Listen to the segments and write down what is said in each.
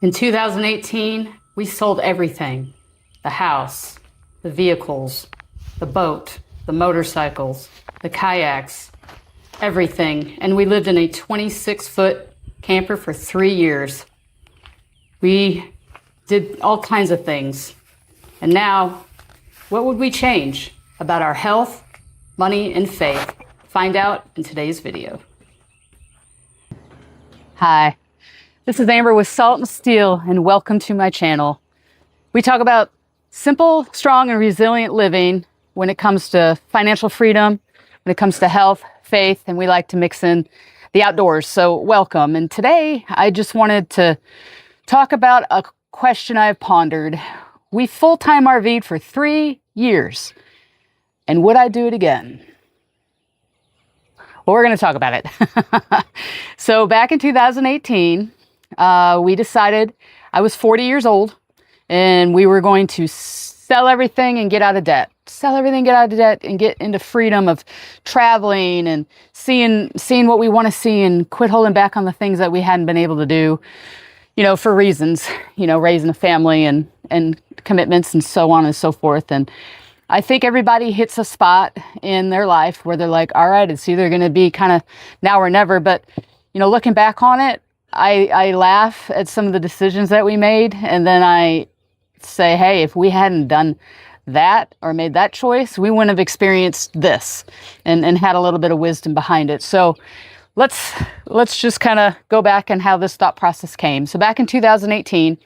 In 2018, we sold everything. The house, the vehicles, the boat, the motorcycles, the kayaks, everything. And we lived in a 26-foot camper for 3 years. We did all kinds of things. And now, what would we change about our health, money, and faith? Find out in today's video. Hi, this is Amber with Salt and Steel, and welcome to my channel. We talk about simple, strong, and resilient living when it comes to financial freedom, when it comes to health, faith, and we like to mix in the outdoors. So welcome. And today I just wanted to talk about a question I've pondered. We full-time RV'd for 3 years, and would I do it again? Well, we're going to talk about it. So back in 2018, we decided, I was 40 years old, and we were going to sell everything and get out of debt. Sell everything, get out of debt, and get into freedom of traveling and seeing what we want to see, and quit holding back on the things that we hadn't been able to do, for reasons, raising a family and commitments and so on and so forth. And I think everybody hits a spot in their life where they're like, all right, it's either going to be kind of now or never. But, looking back on it, I laugh at some of the decisions that we made. And then I say, hey, if we hadn't done that or made that choice, we wouldn't have experienced this and had a little bit of wisdom behind it. So let's just kind of go back and how this thought process came. So back in 2018,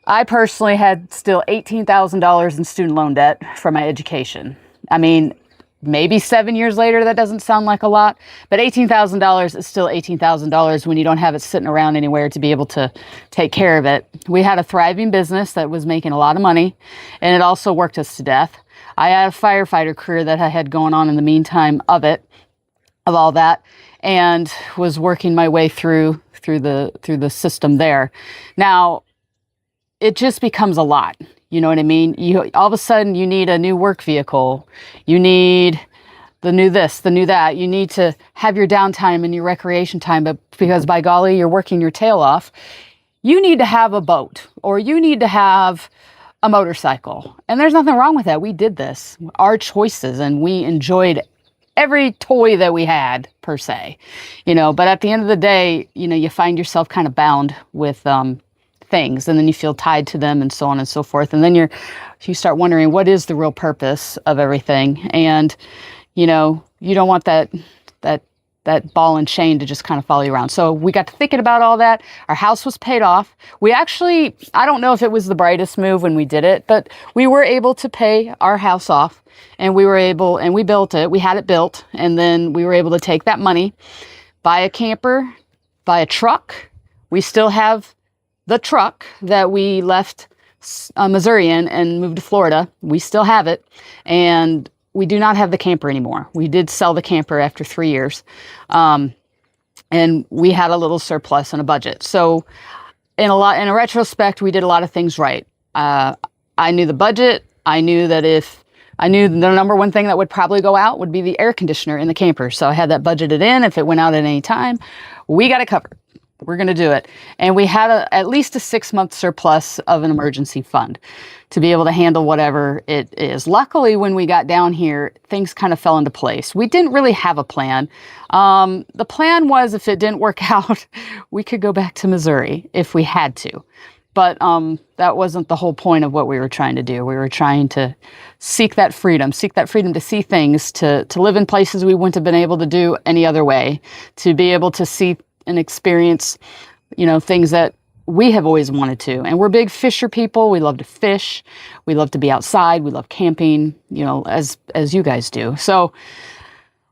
I personally had still $18,000 in student loan debt for my education. I mean, maybe 7 years later, that doesn't sound like a lot, but $18,000 is still $18,000 when you don't have it sitting around anywhere to be able to take care of it. We had a thriving business that was making a lot of money, and it also worked us to death. I had a firefighter career that I had going on in the meantime of all that, and was working my way through the system there. Now, it just becomes a lot. You know what I mean? All of a sudden you need a new work vehicle. You need the new this, the new that. You need to have your downtime and your recreation time, but because by golly, you're working your tail off, you need to have a boat or you need to have a motorcycle. And there's nothing wrong with that. We did this, our choices, and we enjoyed every toy that we had per se, but at the end of the day, you find yourself kind of bound with, things, and then you feel tied to them and so on and so forth. And then you start wondering, what is the real purpose of everything? And, you don't want that ball and chain to just kind of follow you around. So we got to thinking about all that. Our house was paid off. We actually, I don't know if it was the brightest move when we did it, but we were able to pay our house off, and we built it. We had it built, and then we were able to take that money, buy a camper, buy a truck. We still have the truck that we left Missouri in and moved to Florida. We still have it, and we do not have the camper anymore. We did sell the camper after 3 years, and we had a little surplus and a budget. So in a retrospect, we did a lot of things right. I knew the budget. I knew the number one thing that would probably go out would be the air conditioner in the camper. So I had that budgeted in. If it went out at any time, we got it covered. We're going to do it. And we had at least a 6-month surplus of an emergency fund to be able to handle whatever it is. Luckily, when we got down here, things kind of fell into place. We didn't really have a plan. The plan was, if it didn't work out, we could go back to Missouri if we had to. But that wasn't the whole point of what we were trying to do. We were trying to seek that freedom to see things, to live in places we wouldn't have been able to do any other way, to be able to see and experience, things that we have always wanted to. And we're big fisher people. We love to fish. We love to be outside. We love camping, as you guys do. So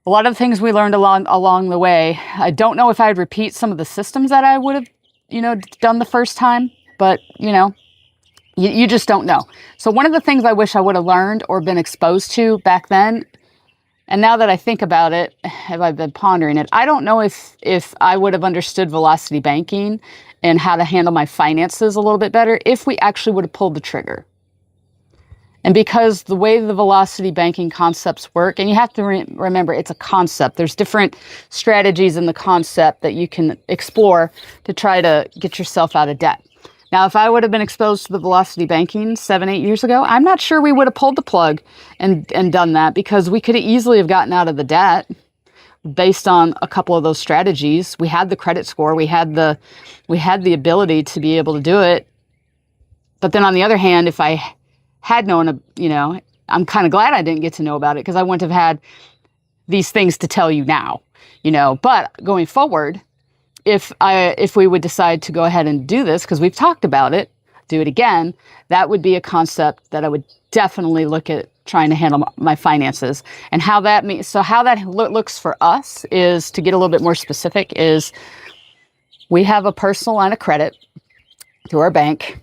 a lot of things we learned along the way. I don't know if I'd repeat some of the systems that I would have, done the first time, but, you just don't know. So one of the things I wish I would have learned or been exposed to back then, and now that I think about it, have I been pondering it, I don't know if I would have understood velocity banking and how to handle my finances a little bit better if we actually would have pulled the trigger. And because the way the velocity banking concepts work, and you have to remember it's a concept. There's different strategies in the concept that you can explore to try to get yourself out of debt. Now, if I would have been exposed to the velocity banking 7-8 years ago, I'm not sure we would have pulled the plug and done that, because we could easily have gotten out of the debt based on a couple of those strategies. We had the credit score, we had the ability to be able to do it. But then on the other hand, if I had known, I'm kind of glad I didn't get to know about it, because I wouldn't have had these things to tell you now, But going forward, if we would decide to go ahead and do this, because we've talked about it, do it again, that would be a concept that I would definitely look at trying to handle my finances. And how that looks for us is, to get a little bit more specific, is we have a personal line of credit through our bank.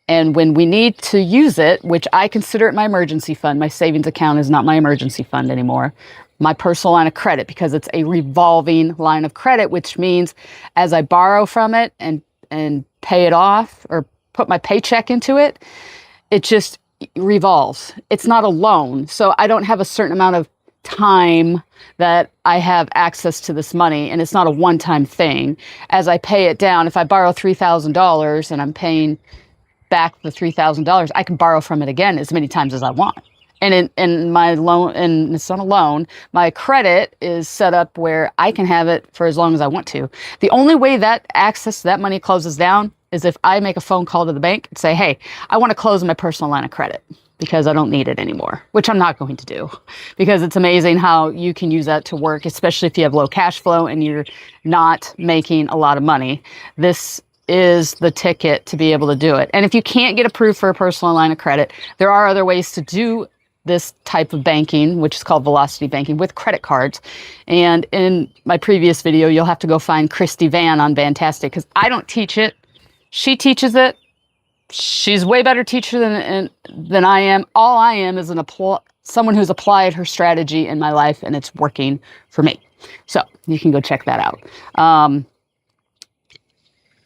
And when we need to use it, which I consider it my emergency fund, my savings account is not my emergency fund anymore, my personal line of credit, because it's a revolving line of credit, which means as I borrow from it and pay it off or put my paycheck into it, it just revolves. It's not a loan. So I don't have a certain amount of time that I have access to this money, and it's not a one-time thing. As I pay it down, if I borrow $3,000 and I'm paying back the $3,000, I can borrow from it again as many times as I want. And in my loan, and it's not a loan, my credit is set up where I can have it for as long as I want to. The only way that access to that money closes down is if I make a phone call to the bank and say, hey, I want to close my personal line of credit because I don't need it anymore, which I'm not going to do, because it's amazing how you can use that to work, especially if you have low cash flow and you're not making a lot of money. This is the ticket to be able to do it. And if you can't get approved for a personal line of credit, there are other ways to do this type of banking, which is called velocity banking, with credit cards. And in my previous video, you'll have to go find Christy Van on Fantastic, because I don't teach it. She teaches it. She's way better teacher than I am. All I am is someone who's applied her strategy in my life, and it's working for me. So you can go check that out.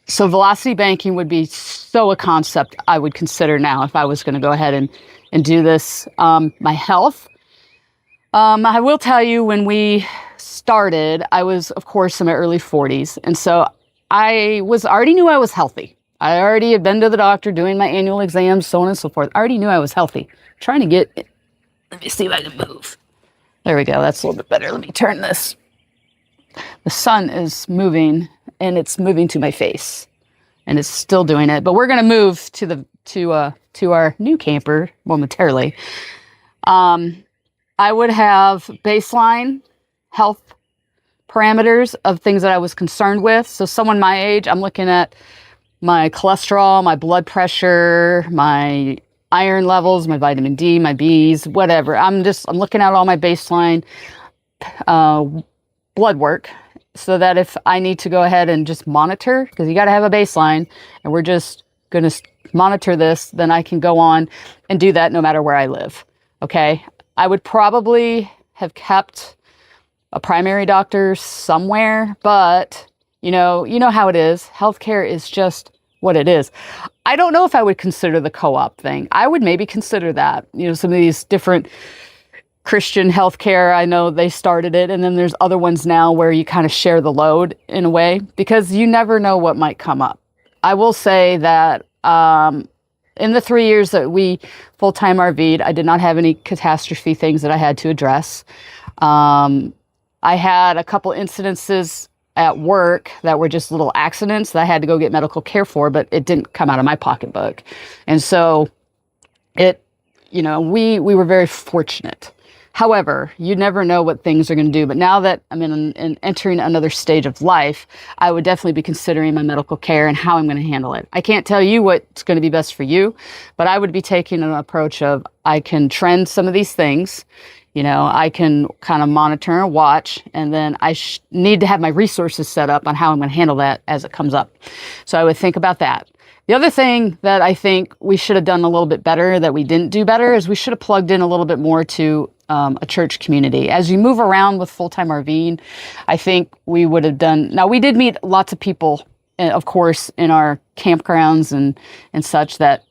So velocity banking would be a concept I would consider now if I was going to go ahead and do this. My health. I will tell you, when we started, I was, of course, in my early 40s. And so I already knew I was healthy. I already had been to the doctor doing my annual exams, so on and so forth. I already knew I was healthy. Let me see if I can move. There we go. That's a little bit better. Let me turn this. The sun is moving, and it's moving to my face, and it's still doing it. But we're going to move to our new camper momentarily. I would have baseline health parameters of things that I was concerned with. So someone my age, I'm looking at my cholesterol, my blood pressure, my iron levels, my vitamin D, my Bs, whatever. I'm looking at all my baseline blood work, so that if I need to go ahead and just monitor, because you got to have a baseline, and we're just going to monitor this, then I can go on and do that no matter where I live. Okay. I would probably have kept a primary doctor somewhere, but you know how it is. Healthcare is just what it is. I don't know if I would consider the co-op thing. I would maybe consider that, some of these different Christian healthcare, I know they started it, and then there's other ones now where you kind of share the load in a way, because you never know what might come up. I will say that in the 3 years that we full-time RV'd, I did not have any catastrophe things that I had to address. I had a couple incidences at work that were just little accidents that I had to go get medical care for, but it didn't come out of my pocketbook. And so we were very fortunate. However, you never know what things are going to do. But now that I'm entering another stage of life, I would definitely be considering my medical care and how I'm going to handle it. I can't tell you what's going to be best for you, but I would be taking an approach of, I can trend some of these things. I can kind of monitor and watch, and then I need to have my resources set up on how I'm going to handle that as it comes up. So I would think about that. The other thing that I think we should have done a little bit better, that we didn't do better, is we should have plugged in a little bit more to a church community. As you move around with full-time RVing, I think we would have done. Now, we did meet lots of people, of course, in our campgrounds and such, that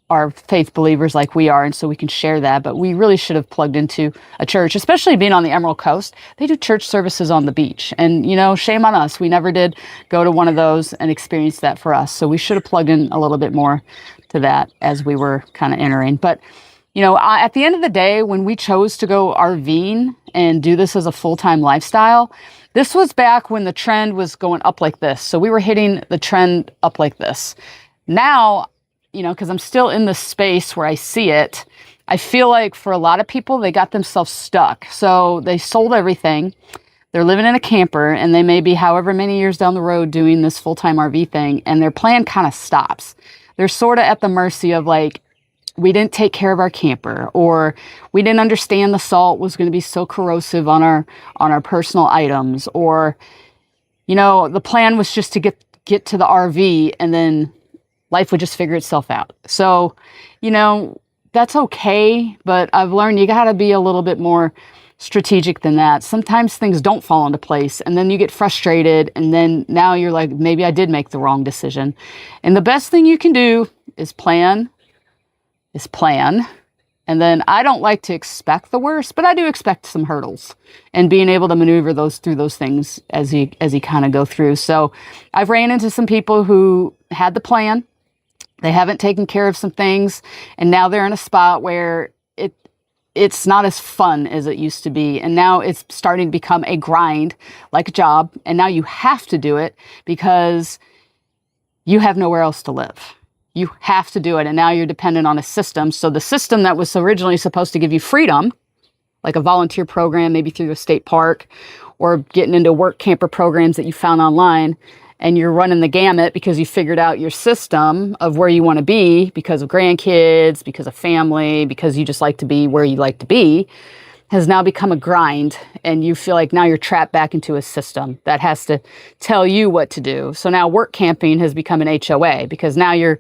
are faith believers like we are, and so we can share that. But we really should have plugged into a church, especially being on the Emerald Coast. They do church services on the beach, and shame on us. We never did go to one of those and experience that for us. So we should have plugged in a little bit more to that as we were kind of entering. But at the end of the day, when we chose to go RVing and do this as a full-time lifestyle, this was back when the trend was going up like this. So we were hitting the trend up like this. Now, because I'm still in the space where I see it, I feel like for a lot of people, they got themselves stuck. So they sold everything. They're living in a camper, and they may be however many years down the road doing this full-time RV thing, and their plan kind of stops. They're sort of at the mercy of like, we didn't take care of our camper, or we didn't understand the salt was going to be so corrosive on our personal items, or the plan was just to get to the RV, and then life would just figure itself out. So, that's okay, but I've learned you got to be a little bit more strategic than that. Sometimes things don't fall into place, and then you get frustrated, and then now you're like, maybe I did make the wrong decision. And the best thing you can do is plan. And then I don't like to expect the worst, but I do expect some hurdles, and being able to maneuver through those things as you kind of go through. So I've ran into some people who had the plan. They haven't taken care of some things, and now they're in a spot where it's not as fun as it used to be. And now it's starting to become a grind, like a job. And now you have to do it because you have nowhere else to live. You have to do it. And now you're dependent on a system. So the system that was originally supposed to give you freedom, like a volunteer program, maybe through a state park, or getting into work camper programs that you found online, and you're running the gamut because you figured out your system of where you want to be because of grandkids, because of family, because you just like to be where you like to be, has now become a grind. And you feel like now you're trapped back into a system that has to tell you what to do. So now work camping has become an HOA, because now you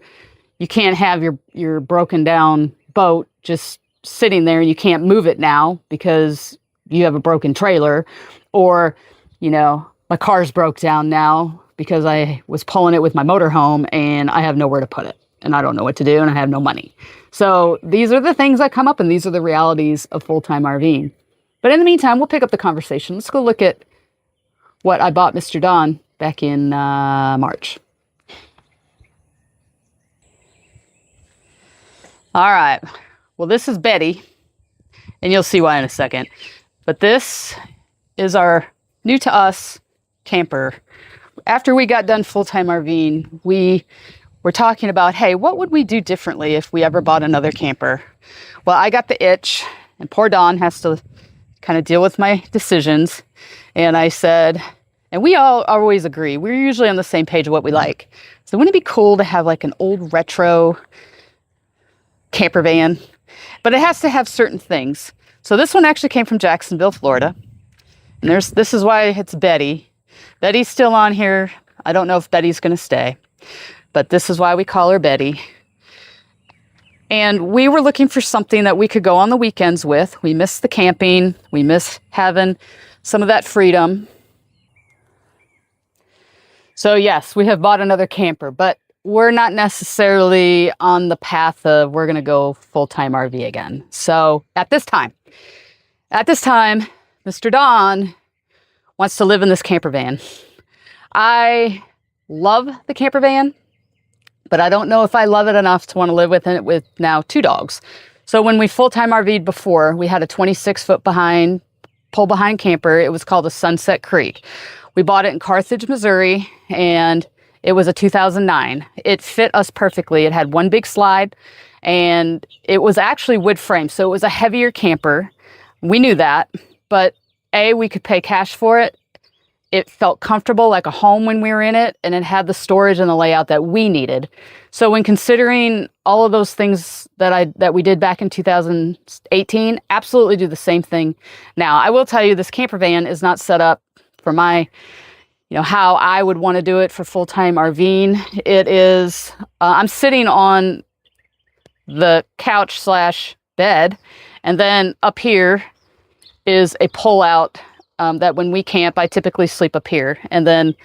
can't have your broken down boat just sitting there, and you can't move it now because you have a broken trailer, or, my car's broke down now because I was pulling it with my motorhome and I have nowhere to put it, and I don't know what to do, and I have no money. So these are the things that come up, and these are the realities of full-time RVing. But in the meantime, we'll pick up the conversation. Let's go look at what I bought Mr. Don back in March. All right. Well, this is Betty, and you'll see why in a second. But this is our new to us camper. After we got done full-time RVing, we were talking about, hey, what would we do differently if we ever bought another camper? Well, I got the itch, and poor Dawn has to kind of deal with my decisions. And I said, and we all always agree, we're usually on the same page of what we like. So wouldn't it be cool to have like an old retro camper van? But it has to have certain things. So this one actually came from Jacksonville, Florida. And this is why it's Betty. Betty's still on here. I don't know if Betty's going to stay, but this is why we call her Betty. And we were looking for something that we could go on the weekends with. We miss the camping. We miss having some of that freedom. So yes, we have bought another camper, but we're not necessarily on the path of we're going to go full-time RV again. So at this time, Mr. Don wants to live in this camper van. I love the camper van, but I don't know if I love it enough to want to live within it with now 2 dogs. So when we full-time RV'd before, we had a 26-foot pull-behind camper. It was called a Sunset Creek. We bought it in Carthage, Missouri, and it was a 2009. It fit us perfectly. It had one big slide, and it was actually wood frame, so it was a heavier camper. We knew that, but we could pay cash for it. It felt comfortable like a home when we were in it, and it had the storage and the layout that we needed. So when considering all of those things that we did back in 2018, absolutely do the same thing now. I will tell you, this camper van is not set up for my, how I would want to do it for full-time RVing. It is, I'm sitting on the couch/bed, and then up here is a pull-out that when we camp, I typically sleep up here. And then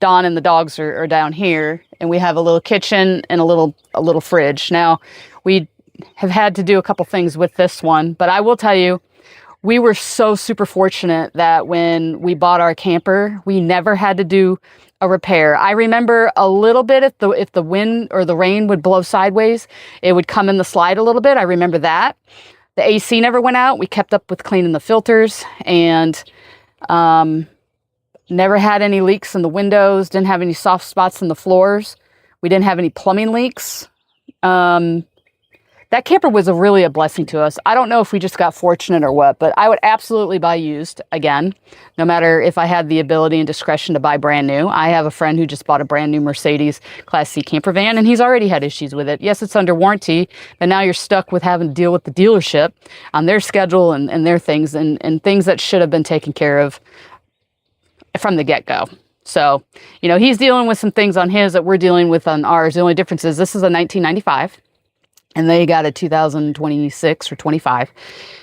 Dawn and the dogs are down here, and we have a little kitchen and a little fridge. Now, we have had to do a couple things with this one, but I will tell you, we were so super fortunate that when we bought our camper, we never had to do a repair. I remember a little bit if the wind or the rain would blow sideways, it would come in the slide a little bit. I remember that. The AC never went out. We kept up with cleaning the filters, and never had any leaks in the windows, didn't have any soft spots in the floors. We didn't have any plumbing leaks. That camper was really a blessing to us. I don't know if we just got fortunate or what, but I would absolutely buy used again, no matter if I had the ability and discretion to buy brand new. I have a friend who just bought a brand new Mercedes Class C camper van, and he's already had issues with it. Yes, it's under warranty, but now you're stuck with having to deal with the dealership on their schedule and their things and things that should have been taken care of from the get-go. So, you know, he's dealing with some things on his that we're dealing with on ours. The only difference is this is a 1995. And they got a 2026 or 25.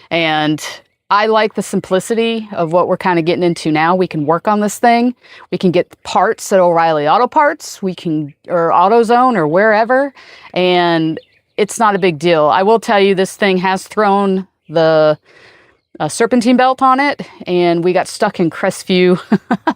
And I like the simplicity of what we're kind of getting into now. We can work on this thing. We can get parts at O'Reilly Auto Parts. We can, or AutoZone or wherever. And it's not a big deal. I will tell you, this thing has thrown the serpentine belt on it, and we got stuck in Crestview,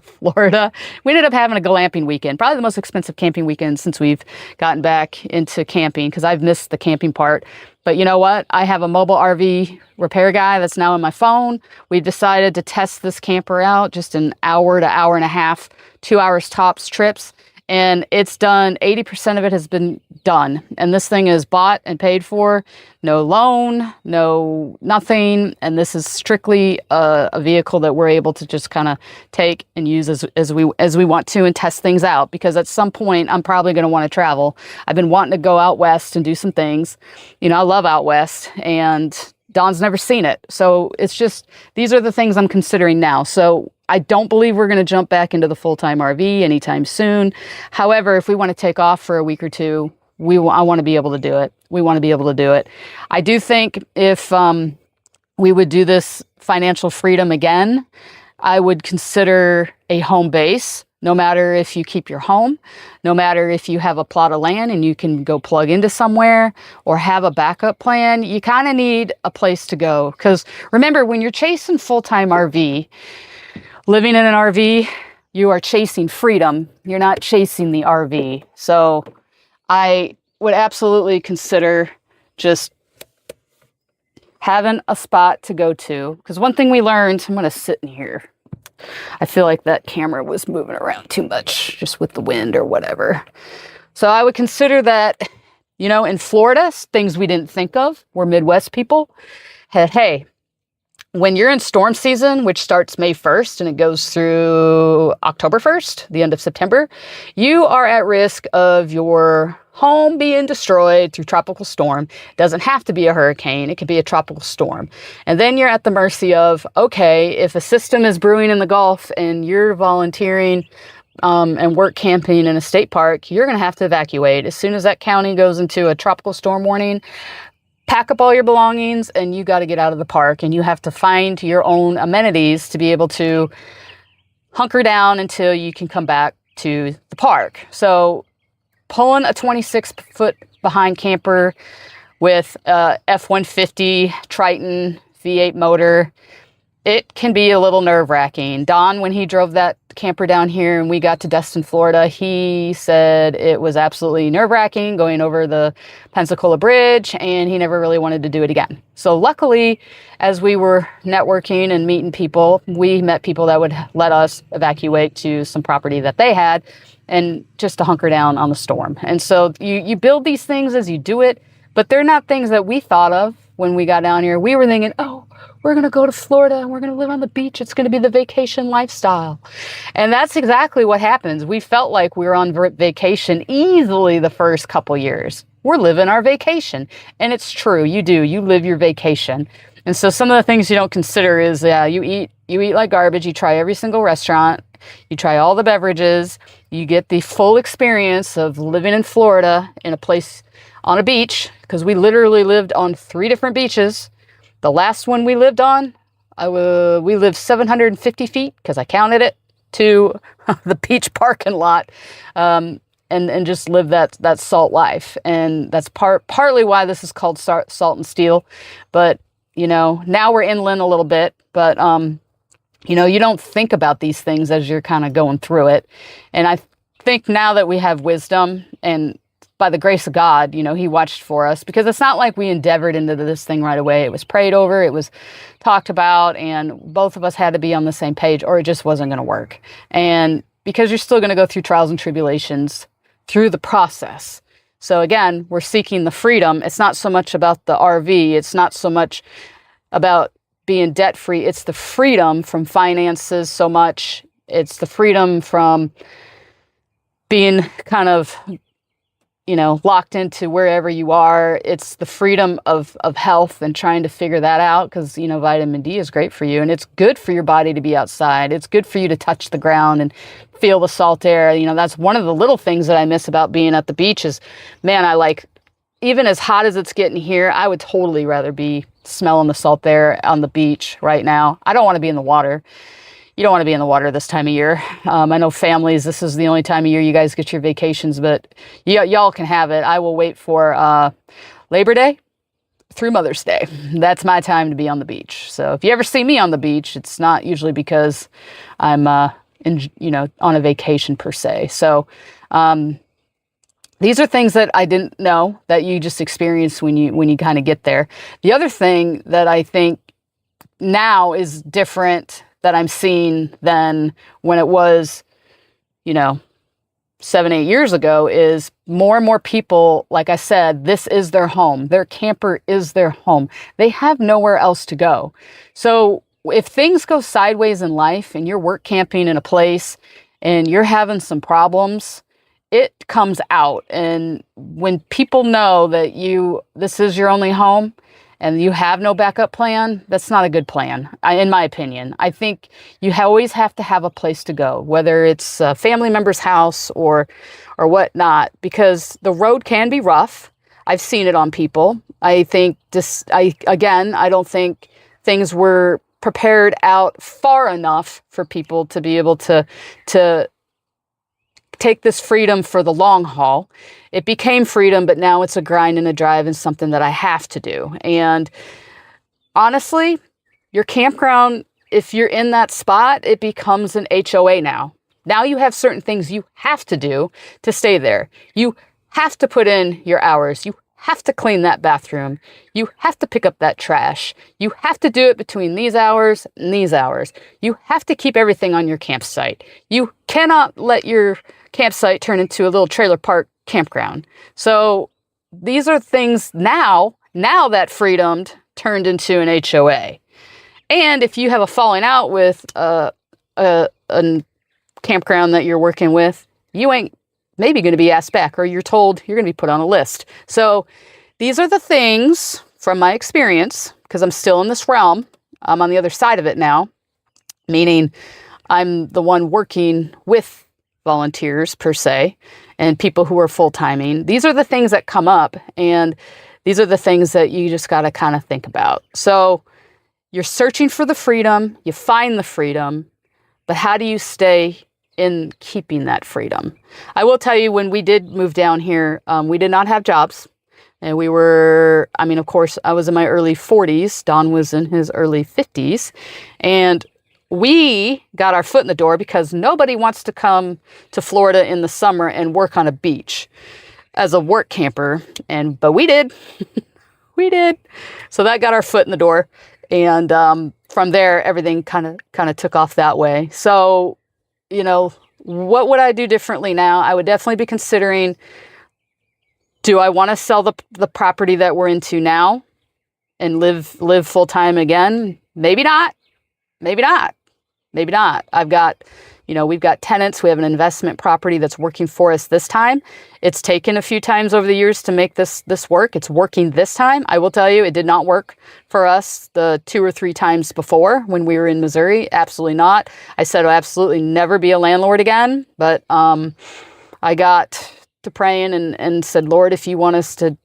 Florida. We ended up having a glamping weekend, probably the most expensive camping weekend since we've gotten back into camping, because I've missed the camping part. But you know what? I have a mobile RV repair guy that's now in my phone. We've decided to test this camper out, just an hour to hour and a half, 2 hours tops trips. And it's done, 80% of it has been done. And this thing is bought and paid for, no loan, no nothing. And this is strictly a vehicle that we're able to just kind of take and use as we want to and test things out. Because at some point, I'm probably going to want to travel. I've been wanting to go out west and do some things. You know, I love out west, and Dawn's never seen it. So it's just, these are the things I'm considering now. So I don't believe we're going to jump back into the full-time RV anytime soon. However, if we want to take off for a week or two, I want to be able to do it. We want to be able to do it. I do think if we would do this financial freedom again, I would consider a home base. No matter if you keep your home, no matter if you have a plot of land and you can go plug into somewhere or have a backup plan, you kind of need a place to go. Because remember, when you're chasing full-time RV, living in an RV, you are chasing freedom. You're not chasing the RV. So I would absolutely consider just having a spot to go to. Because one thing we learned, I'm going to sit in here. I feel like that camera was moving around too much just with the wind or whatever. So I would consider that, you know, in Florida, things we didn't think of, we're Midwest people, hey, when you're in storm season, which starts May 1st and it goes through October 1st, the end of September, you are at risk of your home being destroyed through tropical storm. It doesn't have to be a hurricane. It could be a tropical storm. And then you're at the mercy of, okay, if a system is brewing in the Gulf and you're volunteering and work camping in a state park, you're going to have to evacuate. As soon as that county goes into a tropical storm warning, pack up all your belongings and you got to get out of the park, and you have to find your own amenities to be able to hunker down until you can come back to the park. So pulling a 26-foot behind camper with a F-150 Triton V8 motor, it can be a little nerve-wracking. Don, when he drove that camper down here and we got to Destin, Florida, he said it was absolutely nerve-wracking going over the Pensacola Bridge, and he never really wanted to do it again. So luckily, as we were networking and meeting people, we met people that would let us evacuate to some property that they had and just to hunker down on the storm. And so you build these things as you do it, but they're not things that we thought of when we got down here. We were thinking, oh, we're going to go to Florida and we're going to live on the beach. It's going to be the vacation lifestyle. And that's exactly what happens. We felt like we were on vacation easily the first couple years. We're living our vacation. And it's true. You do. You live your vacation. And so some of the things you don't consider is, you eat like garbage. You try every single restaurant. You try all the beverages. You get the full experience of living in Florida in a place on a beach, because we literally lived on 3 different beaches. The last one we lived on, we lived 750 feet because I counted it. to the beach parking lot, and just live that salt life. And that's partly why this is called Salt and Steel. But, you know, now we're inland a little bit, but, you know, you don't think about these things as you're kind of going through it. And I think now that we have wisdom, and by the grace of God, you know, he watched for us, because it's not like we endeavored into this thing right away. It was prayed over, it was talked about, and both of us had to be on the same page, or it just wasn't going to work. And because you're still going to go through trials and tribulations through the process. So again, we're seeking the freedom. It's not so much about the RV. It's not so much about being debt free. It's the freedom from finances so much. It's the freedom from being kind of, you know, locked into wherever you are. It's the freedom of health and trying to figure that out, because, you know, vitamin D is great for you, and it's good for your body to be outside. It's good for you to touch the ground and feel the salt air. You know, that's one of the little things that I miss about being at the beach is, man, I like, even as hot as it's getting here, I would totally rather be smelling the salt air on the beach right now. I don't want to be in the water. You don't want to be in the water this time of year. I know families, this is the only time of year you guys get your vacations, but y'all can have it. I will wait for Labor Day through Mother's Day. That's my time to be on the beach. So if you ever see me on the beach, it's not usually because I'm on a vacation per se. So these are things that I didn't know that you just experience when you kind of get there. The other thing that I think now is different that I'm seeing than when it was, you know, 7-8 years ago is more and more people, like I said, this is their home. Their camper is their home. They have nowhere else to go. So if things go sideways in life and you're work camping in a place and you're having some problems, it comes out. And when people know that this is your only home and you have no backup plan, that's not a good plan, in my opinion. I think you always have to have a place to go, whether it's a family member's house or whatnot, because the road can be rough. I've seen it on people. I think I don't think things were prepared out far enough for people to be able to take this freedom for the long haul. It became freedom, but now it's a grind and a drive and something that I have to do. And honestly, your campground, if you're in that spot, it becomes an HOA now. Now you have certain things you have to do to stay there. You have to put in your hours. You have to clean that bathroom. You have to pick up that trash. You have to do it between these hours and these hours. You have to keep everything on your campsite. You cannot let your campsite turn into a little trailer park campground. So these are things now that freedom turned into an HOA. And if you have a falling out with a campground that you're working with, you ain't maybe going to be asked back, or you're told you're going to be put on a list. So these are the things from my experience, because I'm still in this realm. I'm on the other side of it now, meaning I'm the one working with volunteers per se and people who are full-timing. These are the things that come up, and these are the things that you just got to kind of think about. So you're searching for the freedom, you find the freedom, but how do you stay in keeping that freedom? I will tell you, when we did move down here, we did not have jobs. And we were, of course, I was in my early 40s. Don was in his early 50s. And we got our foot in the door because nobody wants to come to Florida in the summer and work on a beach as a work camper. But we did. We did. So that got our foot in the door. And from there, everything kind of took off that way. So, what would I do differently now? I would definitely be considering, do I want to sell the property that we're into now and live full time again? Maybe not. Maybe not. Maybe not. We've got tenants. We have an investment property that's working for us this time. It's taken a few times over the years to make this work. It's working this time. I will tell you, it did not work for us the 2 or 3 times before when we were in Missouri. Absolutely not. I said I'll absolutely never be a landlord again. But I got to praying and said, Lord, if you want us to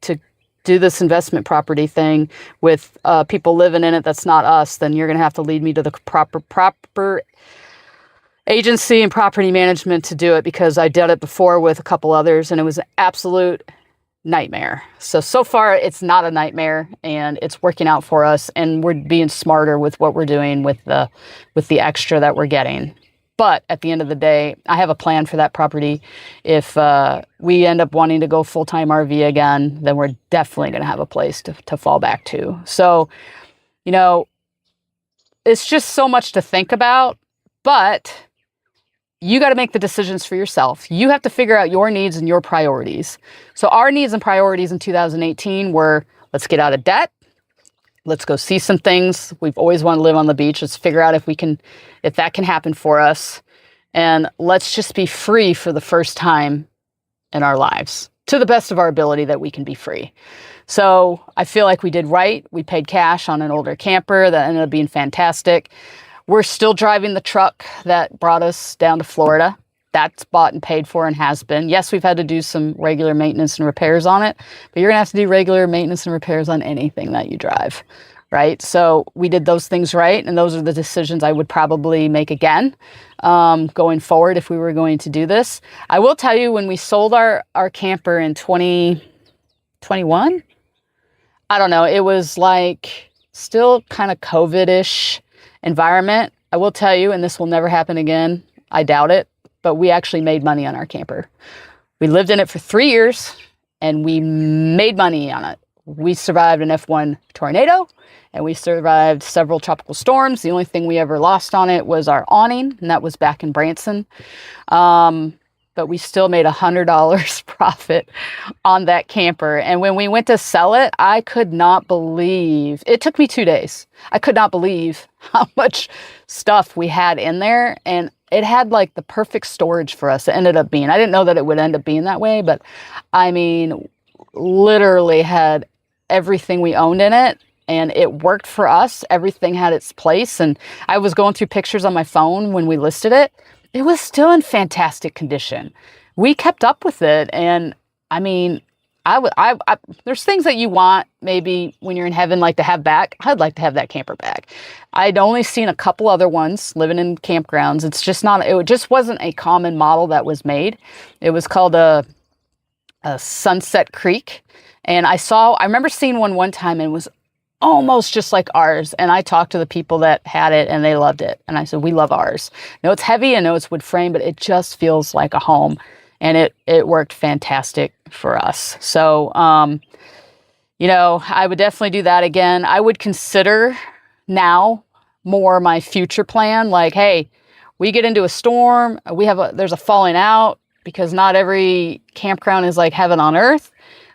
do this investment property thing with people living in it that's not us, then you're going to have to lead me to the proper agency and property management to do it because I did it before with a couple others and it was an absolute nightmare. So far it's not a nightmare and it's working out for us and we're being smarter with what we're doing with the extra that we're getting. But at the end of the day, I have a plan for that property. If we end up wanting to go full-time RV again, then we're definitely going to have a place to fall back to. So, you know, it's just so much to think about, but you got to make the decisions for yourself. You have to figure out your needs and your priorities. So our needs and priorities in 2018 were, let's get out of debt. Let's go see some things. We've always wanted to live on the beach. Let's figure out if that can happen for us. And let's just be free for the first time in our lives to the best of our ability that we can be free. So I feel like we did right. We paid cash on an older camper that ended up being fantastic. We're still driving the truck that brought us down to Florida. That's bought and paid for and has been. Yes, we've had to do some regular maintenance and repairs on it, but you're gonna have to do regular maintenance and repairs on anything that you drive, right? So we did those things right, and those are the decisions I would probably make again going forward if we were going to do this. I will tell you, when we sold our camper in 2021, I don't know, it was like still kind of COVID-ish environment. I will tell you, and this will never happen again, I doubt it, but we actually made money on our camper. We lived in it for 3 years and we made money on it. We survived an F1 tornado and we survived several tropical storms. The only thing we ever lost on it was our awning, and that was back in Branson. But we still made $100 profit on that camper. And when we went to sell it, I could not believe, it took me 2 days. I could not believe how much stuff we had in there. And it had like the perfect storage for us. It ended up being, I didn't know that it would end up being that way, but I mean, literally had everything we owned in it. And it worked for us. Everything had its place. And I was going through pictures on my phone when we listed it. It was still in fantastic condition. We kept up with it. And I mean, there's things that you want maybe when you're in heaven, like to have back. I'd like to have that camper back. I'd only seen a couple other ones living in campgrounds. It's just not, it just wasn't a common model that was made. It was called a Sunset Creek. And I remember seeing one time and it was almost just like ours. And I talked to the people that had it and they loved it. And I said, we love ours. I know it's heavy, I know it's wood frame, but it just feels like a home. And it worked fantastic for us. So, you know, I would definitely do that again. I would consider now more my future plan. Like, hey, we get into a storm, there's a falling out, because not every campground is like heaven on earth.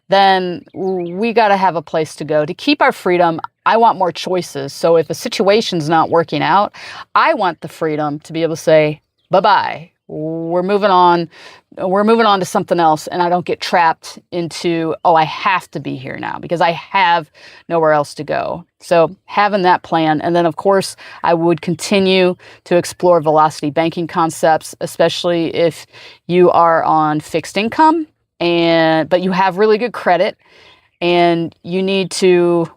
Then we got to have a place to go. To keep our freedom, I want more choices. So if a situation's not working out, I want the freedom to be able to say, bye-bye. We're moving on. We're moving on to something else. And I don't get trapped into, oh, I have to be here now because I have nowhere else to go. So having that plan. And then, of course, I would continue to explore velocity banking concepts, especially if you are on fixed income. But you have really good credit and you need to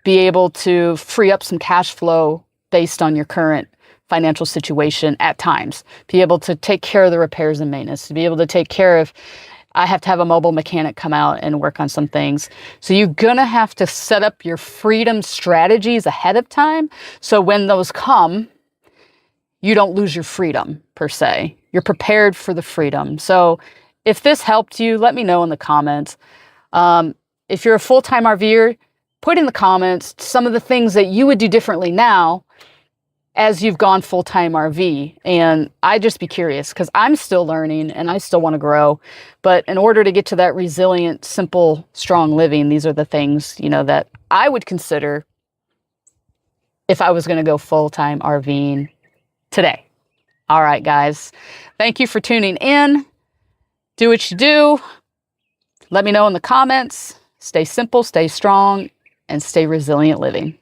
be able to free up some cash flow based on your current financial situation at times, be able to take care of the repairs and maintenance, to be able to take care of, I have to have a mobile mechanic come out and work on some things. So you're going to have to set up your freedom strategies ahead of time. So when those come, you don't lose your freedom per se. You're prepared for the freedom. So if this helped you, let me know in the comments. If you're a full-time RVer, put in the comments some of the things that you would do differently now as you've gone full-time RV. And I'd just be curious because I'm still learning and I still want to grow. But in order to get to that resilient, simple, strong living, these are the things, you know, that I would consider if I was going to go full-time RVing today. All right, guys. Thank you for tuning in. Do what you do. Let me know in the comments. Stay simple, stay strong, and stay resilient living.